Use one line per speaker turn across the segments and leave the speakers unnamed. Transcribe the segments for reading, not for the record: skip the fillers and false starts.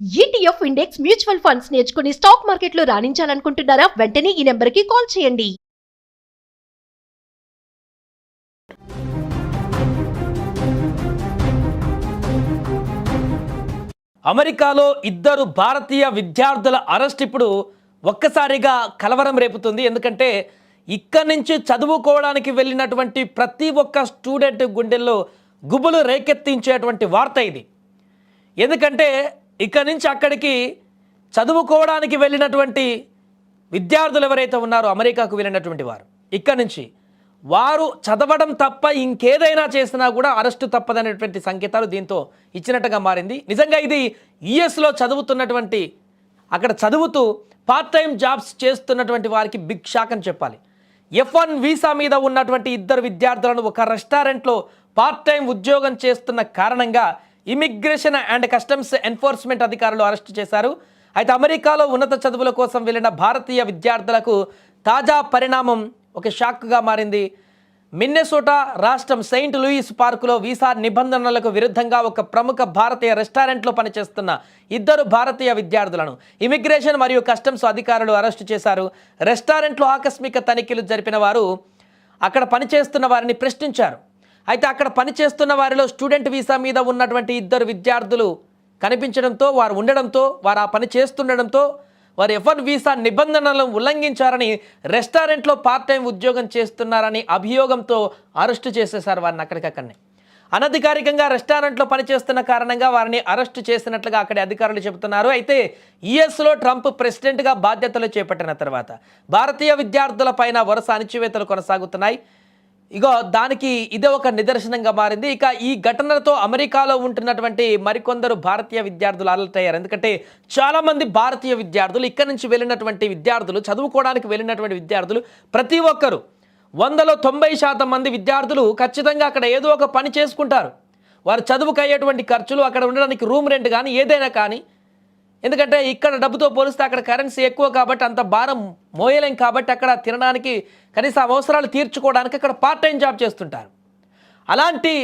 ETF index mutual funds నేర్చుకుని stock మార్కెట్లో రాణించాలనుకుంటున్నారా? వెంటనే ఈ నెంబర్కి కాల్ చేయండి.
అమెరికాలో ఇద్దరు భారతీయ విద్యార్థుల అరెస్ట్ ఇప్పుడు ఒక్కసారిగా కలవరం రేపుతుంది. ఎందుకంటే ఇక్కడి నుంచి చదువుకోవడానికి వెళ్ళినటువంటి ప్రతి ఒక్క స్టూడెంట్ గుండెల్లో గుబులు రేకెత్తించేటువంటి వార్త ఇది. ఎందుకంటే ఇక్కడి నుంచి అక్కడికి చదువుకోవడానికి వెళ్ళినటువంటి విద్యార్థులు ఎవరైతే ఉన్నారో అమెరికాకు వెళ్ళినటువంటి వారు, ఇక్కడి నుంచి వారు చదవడం తప్ప ఇంకేదైనా చేసినా కూడా అరెస్టు తప్పదనేటువంటి సంకేతాలు దీంతో ఇచ్చినట్టుగా మారింది. నిజంగా ఇది యుఎస్లో చదువుతున్నటువంటి, అక్కడ చదువుతూ పార్ట్ టైం జాబ్స్ చేస్తున్నటువంటి వారికి బిగ్ షాక్ అని చెప్పాలి. F1 వీసా మీద ఉన్నటువంటి ఇద్దరు విద్యార్థులను ఒక రెస్టారెంట్లో పార్ట్ టైం ఉద్యోగం చేస్తున్న కారణంగా ఇమిగ్రేషన్ అండ్ కస్టమ్స్ ఎన్ఫోర్స్మెంట్ అధికారులు అరెస్టు చేశారు. అయితే అమెరికాలో ఉన్నత చదువుల కోసం వెళ్ళిన భారతీయ విద్యార్థులకు తాజా పరిణామం ఒక షాక్గా మారింది. మిన్నెసోటా రాష్ట్రం సెయింట్ లూయిస్ పార్కులో వీసా నిబంధనలకు విరుద్ధంగా ఒక ప్రముఖ భారతీయ రెస్టారెంట్లో పనిచేస్తున్న ఇద్దరు భారతీయ విద్యార్థులను ఇమిగ్రేషన్ మరియు కస్టమ్స్ అధికారులు అరెస్టు చేశారు. రెస్టారెంట్లో ఆకస్మిక తనిఖీలు జరిపిన వారు అక్కడ పనిచేస్తున్న వారిని ప్రశ్నించారు. అయితే అక్కడ పనిచేస్తున్న వారిలో స్టూడెంట్ వీసా మీద ఉన్నటువంటి ఇద్దరు విద్యార్థులు కనిపించడంతో, వారు ఉండడంతో, వారు ఆ పని చేస్తుండడంతో వారు F1 వీసా నిబంధనలను ఉల్లంఘించారని, రెస్టారెంట్లో పార్ట్ టైం ఉద్యోగం చేస్తున్నారని అభియోగంతో అరెస్టు చేసేశారు వారిని అక్కడికక్కడనే. అనధికారికంగా రెస్టారెంట్లో పనిచేస్తున్న కారణంగా వారిని అరెస్టు చేసినట్లుగా అక్కడి అధికారులు చెబుతున్నారు. అయితే యుఎస్లో ట్రంప్ ప్రెసిడెంట్గా బాధ్యతలు చేపట్టిన తర్వాత భారతీయ విద్యార్థుల పైన వరుస అణచివేతలు కొనసాగుతున్నాయి. ఇగో దానికి ఇదే ఒక నిదర్శనంగా మారింది. ఇక ఈ ఘటనలతో అమెరికాలో ఉంటున్నటువంటి మరికొందరు భారతీయ విద్యార్థులు అలర్ట్ అయ్యారు. ఎందుకంటే చాలామంది భారతీయ విద్యార్థులు, ఇక్కడి నుంచి వెళ్ళినటువంటి విద్యార్థులు, చదువుకోవడానికి వెళ్ళినటువంటి విద్యార్థులు ప్రతి ఒక్కరు 100లో 90% మంది విద్యార్థులు ఖచ్చితంగా అక్కడ ఏదో ఒక పని చేసుకుంటారు. వారు చదువుకు అయ్యేటువంటి ఖర్చులు, అక్కడ ఉండడానికి రూమ్ రెంట్ కానీ ఏదైనా కానీ, ఎందుకంటే ఇక్కడ డబ్బుతో పోలిస్తే అక్కడ కరెన్సీ ఎక్కువ కాబట్టి అంత భారం మోయలేం కాబట్టి అక్కడ తినడానికి, కనీస అవసరాలు తీర్చుకోవడానికి అక్కడ పార్ట్ టైం జాబ్ చేస్తుంటారు. అలాంటి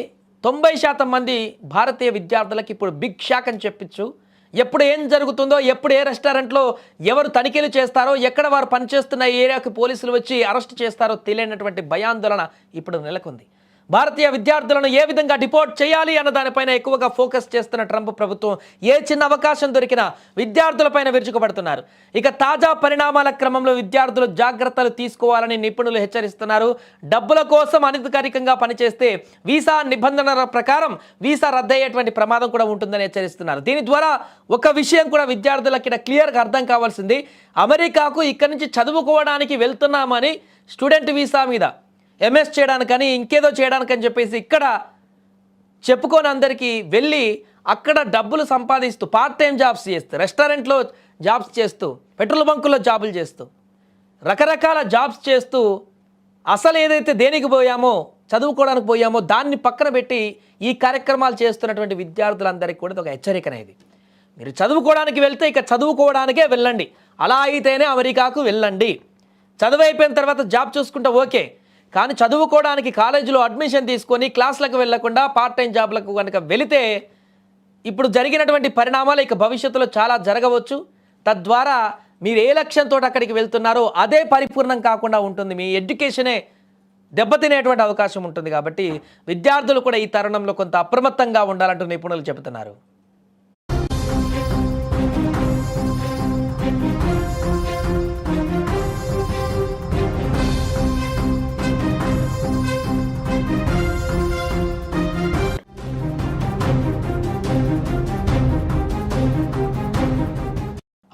90% మంది భారతీయ విద్యార్థులకు ఇప్పుడు బిగ్ షాక్ అని చెప్పచ్చు. ఎప్పుడు ఏం జరుగుతుందో, ఎప్పుడు ఏ రెస్టారెంట్లో ఎవరు తనిఖీలు చేస్తారో, ఎక్కడ వారు పనిచేస్తున్న ఏరియాకి పోలీసులు వచ్చి అరెస్ట్ చేస్తారో తెలియనటువంటి భయాందోళన ఇప్పుడు నెలకొంది. భారతీయ విద్యార్థులను ఏ విధంగా డిపోర్ట్ చేయాలి అన్న దానిపైన ఎక్కువగా ఫోకస్ చేస్తున్న ట్రంప్ ప్రభుత్వం ఏ చిన్న అవకాశం దొరికినా విద్యార్థులపైన విరుచుకుపడుతున్నారు. ఇక తాజా పరిణామాల క్రమంలో విద్యార్థులు జాగ్రత్తలు తీసుకోవాలని నిపుణులు హెచ్చరిస్తున్నారు. డబ్బుల కోసం అనధికారికంగా పనిచేస్తే వీసా నిబంధనల ప్రకారం వీసా రద్దయ్యేటువంటి ప్రమాదం కూడా ఉంటుందని హెచ్చరిస్తున్నారు. దీని ద్వారా ఒక విషయం కూడా విద్యార్థులకి క్లియర్గా అర్థం కావాల్సింది, అమెరికాకు ఇక్కడి నుంచి చదువుకోవడానికి వెళ్తున్నామని స్టూడెంట్ వీసా మీద ఎంఎస్ చేయడానికని, ఇంకేదో చేయడానికని చెప్పేసి ఇక్కడ చెప్పుకొని అందరికీ వెళ్ళి అక్కడ డబ్బులు సంపాదిస్తూ పార్ట్ టైం జాబ్స్ చేస్తూ, రెస్టారెంట్లో జాబ్స్ చేస్తూ, పెట్రోల్ బంకుల్లో జాబులు చేస్తూ, రకరకాల జాబ్స్ చేస్తూ అసలు ఏదైతే దేనికి పోయామో, చదువుకోవడానికి పోయామో దాన్ని పక్కన పెట్టి ఈ కార్యక్రమాలు చేస్తున్నటువంటి విద్యార్థులందరికీ కూడా ఒక హెచ్చరిక అనేది. మీరు చదువుకోవడానికి వెళ్తే ఇక చదువుకోవడానికే వెళ్ళండి. అలా అయితేనే అమెరికాకు వెళ్ళండి. చదువు అయిపోయిన తర్వాత జాబ్ చూసుకుంటే ఓకే, కానీ చదువుకోవడానికి కాలేజీలో అడ్మిషన్ తీసుకొని క్లాసులకు వెళ్లకుండా పార్ట్ టైం జాబ్లకు కనుక వెళితే ఇప్పుడు జరిగినటువంటి పరిణామాలు ఇక భవిష్యత్తులో చాలా జరగవచ్చు. తద్వారా మీరు ఏ లక్ష్యంతో అక్కడికి వెళ్తున్నారో అదే పరిపూర్ణం కాకుండా ఉంటుంది, మీ ఎడ్యుకేషనే దెబ్బతినేటువంటి అవకాశం ఉంటుంది. కాబట్టి విద్యార్థులు కూడా ఈ తరుణంలో కొంత అప్రమత్తంగా ఉండాలంటూ నిపుణులు చెబుతున్నారు.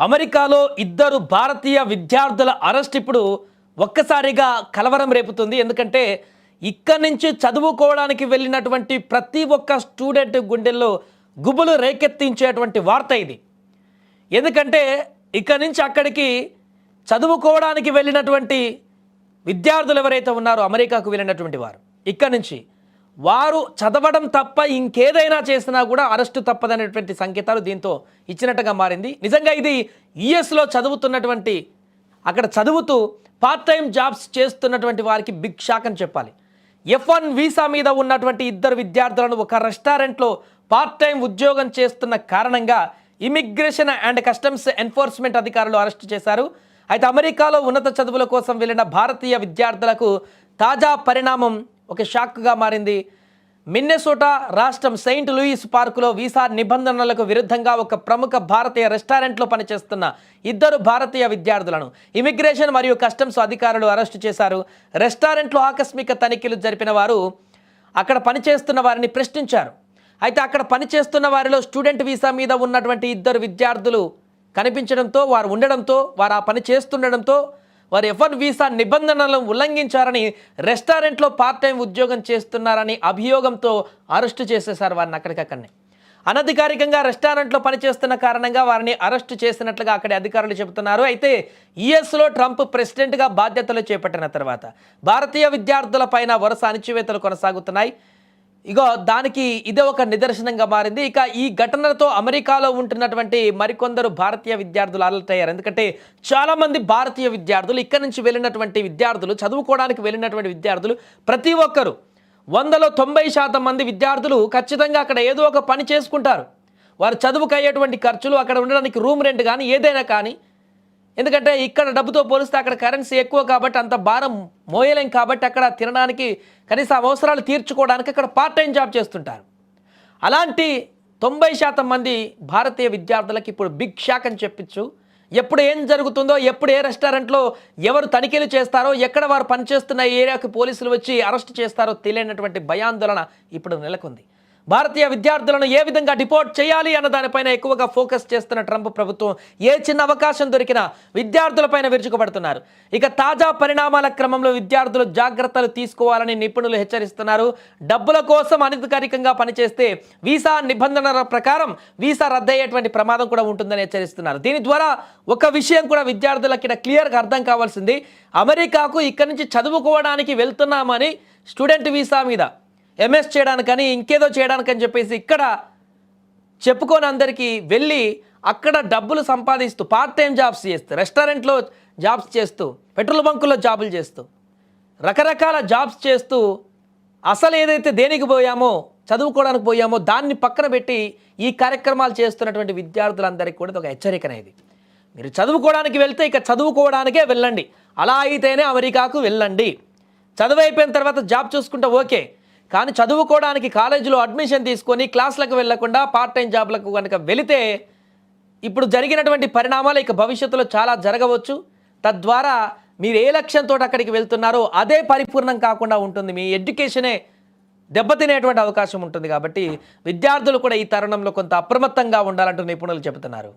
అమెరికాలో ఇద్దరు భారతీయ విద్యార్థుల అరెస్ట్ ఇప్పుడు ఒక్కసారిగా కలవరం రేపుతుంది. ఎందుకంటే ఇక్కడి నుంచి చదువుకోవడానికి వెళ్ళినటువంటి ప్రతి ఒక్క స్టూడెంట్ గుండెల్లో గుబులు రేకెత్తించేటువంటి వార్త ఇది. ఎందుకంటే ఇక్కడి నుంచి అక్కడికి చదువుకోవడానికి వెళ్ళినటువంటి విద్యార్థులు ఎవరైతే ఉన్నారో అమెరికాకు వెళ్ళినటువంటి వారు, ఇక్కడి నుంచి వారు చదవడం తప్ప ఇంకేదైనా చేసినా కూడా అరెస్టు తప్పదనేటువంటి సంకేతాలు దీంతో ఇచ్చినట్టుగా మారింది. నిజంగా ఇది యుఎస్లో చదువుతున్నటువంటి, అక్కడ చదువుతూ పార్ట్ టైం జాబ్స్ చేస్తున్నటువంటి వారికి బిగ్ షాక్ అని చెప్పాలి. F1 వీసా మీద ఉన్నటువంటి ఇద్దరు విద్యార్థులను ఒక రెస్టారెంట్లో పార్ట్ టైం ఉద్యోగం చేస్తున్న కారణంగా ఇమిగ్రేషన్ అండ్ కస్టమ్స్ ఎన్ఫోర్స్మెంట్ అధికారులు అరెస్టు చేశారు. అయితే అమెరికాలో ఉన్నత చదువుల కోసం వెళ్ళిన భారతీయ విద్యార్థులకు తాజా పరిణామం ఒక షాక్గా మారింది. మిన్నెసోటా రాష్ట్రం సెయింట్ లూయిస్ పార్కులో వీసా నిబంధనలకు విరుద్ధంగా ఒక ప్రముఖ భారతీయ రెస్టారెంట్లో పనిచేస్తున్న 2 భారతీయ విద్యార్థులను ఇమిగ్రేషన్ మరియు కస్టమ్స్ అధికారులు అరెస్టు చేశారు. రెస్టారెంట్లో ఆకస్మిక తనిఖీలు జరిపిన వారు అక్కడ పనిచేస్తున్న వారిని ప్రశ్నించారు. అయితే అక్కడ పనిచేస్తున్న వారిలో స్టూడెంట్ వీసా మీద ఉన్నటువంటి 2 విద్యార్థులు కనిపించడంతో, వారు ఉండడంతో, వారు ఆ పని చేస్తుండడంతో వారు F1 వీసా నిబంధనలను ఉల్లంఘించారని, రెస్టారెంట్లో పార్ట్ టైం ఉద్యోగం చేస్తున్నారని అభియోగంతో అరెస్టు చేసేశారు వారిని అక్కడికక్కడనే. అనధికారికంగా రెస్టారెంట్లో పనిచేస్తున్న కారణంగా వారిని అరెస్టు చేసినట్లుగా అక్కడి అధికారులు చెబుతున్నారు. అయితే యుఎస్లో ట్రంప్ ప్రెసిడెంట్గా బాధ్యతలు చేపట్టిన తర్వాత భారతీయ విద్యార్థులపైన వరుస అణచివేతలు కొనసాగుతున్నాయి. ఇగో దానికి ఇదే ఒక నిదర్శనంగా మారింది. ఇక ఈ ఘటనతో అమెరికాలో ఉంటున్నటువంటి మరికొందరు భారతీయ విద్యార్థులు అలర్ట్ అయ్యారు. ఎందుకంటే చాలామంది భారతీయ విద్యార్థులు, ఇక్కడి నుంచి వెళ్ళినటువంటి విద్యార్థులు, చదువుకోవడానికి వెళ్ళినటువంటి విద్యార్థులు ప్రతి ఒక్కరు 100లో 90% మంది విద్యార్థులు ఖచ్చితంగా అక్కడ ఏదో ఒక పని చేసుకుంటారు. వారు చదువుకు అయ్యేటువంటి ఖర్చులు, అక్కడ ఉండడానికి రూమ్ రెంట్ కానీ ఏదైనా కానీ, ఎందుకంటే ఇక్కడ డబ్బుతో పోలిస్తే అక్కడ కరెన్సీ ఎక్కువ కాబట్టి అంత భారం మోయలేం కాబట్టి అక్కడ తినడానికి కనీస అవసరాలు తీర్చుకోవడానికి అక్కడ పార్ట్ టైం జాబ్ చేస్తుంటారు. అలాంటి 90% మంది భారతీయ విద్యార్థులకు ఇప్పుడు బిగ్ షాక్ అని చెప్పచ్చు. ఎప్పుడు ఏం జరుగుతుందో, ఎప్పుడు ఏ రెస్టారెంట్లో ఎవరు తనిఖీలు చేస్తారో, ఎక్కడ వారు పనిచేస్తున్న ఏరియాకి పోలీసులు వచ్చి అరెస్ట్ చేస్తారో తెలియనటువంటి భయాందోళన ఇప్పుడు నెలకొంది. భారతీయ విద్యార్థులను ఏ విధంగా డిపోర్ట్ చేయాలి అన్న దానిపైన ఎక్కువగా ఫోకస్ చేస్తున్న ట్రంప్ ప్రభుత్వం ఏ చిన్న అవకాశం దొరికినా విద్యార్థులపైన విరుచుకుపడుతున్నారు. ఇక తాజా పరిణామాల క్రమంలో విద్యార్థులు జాగ్రత్తలు తీసుకోవాలని నిపుణులు హెచ్చరిస్తున్నారు. డబ్బుల కోసం అనధికారికంగా పనిచేస్తే వీసా నిబంధనల ప్రకారం వీసా రద్దయ్యేటువంటి ప్రమాదం కూడా ఉంటుందని హెచ్చరిస్తున్నారు. దీని ద్వారా ఒక విషయం కూడా విద్యార్థులకి ఇక్కడ క్లియర్గా అర్థం కావాల్సింది, అమెరికాకు ఇక్కడి నుంచి చదువుకోవడానికి వెళ్తున్నామని స్టూడెంట్ వీసా మీద ఎంఎస్ చేయడానికని ఇంకేదో చేయడానికని చెప్పేసి ఇక్కడ చెప్పుకొని అందరికీ వెళ్ళి అక్కడ డబ్బులు సంపాదిస్తూ పార్ట్ టైం జాబ్స్ చేస్తూ, రెస్టారెంట్లో జాబ్స్ చేస్తూ, పెట్రోల్ బంకుల్లో జాబులు చేస్తూ, రకరకాల జాబ్స్ చేస్తూ అసలు ఏదైతే దేనికి పోయామో, చదువుకోవడానికి పోయామో దాన్ని పక్కన పెట్టి ఈ కార్యక్రమాలు చేస్తున్నటువంటి విద్యార్థులందరికీ కూడా ఒక హెచ్చరిక అనేది. మీరు చదువుకోవడానికి వెళ్తే ఇక చదువుకోవడానికే వెళ్ళండి. అలా అయితేనే అమెరికాకు వెళ్ళండి. చదువు అయిపోయిన తర్వాత జాబ్ చూసుకుంటే ఓకే, కానీ చదువుకోవడానికి కాలేజీలో అడ్మిషన్ తీసుకొని క్లాసులకు వెళ్లకుండా పార్ట్ టైం జాబ్లకు కనుక వెళితే ఇప్పుడు జరిగినటువంటి పరిణామాలు ఇక భవిష్యత్తులో చాలా జరగవచ్చు. తద్వారా మీరు ఏ లక్ష్యంతో అక్కడికి వెళ్తున్నారో అదే పరిపూర్ణం కాకుండా ఉంటుంది, మీ ఎడ్యుకేషనే దెబ్బతినేటువంటి అవకాశం ఉంటుంది. కాబట్టి విద్యార్థులు కూడా ఈ తరుణంలో కొంత అప్రమత్తంగా ఉండాలంటూ నిపుణులు చెబుతున్నారు.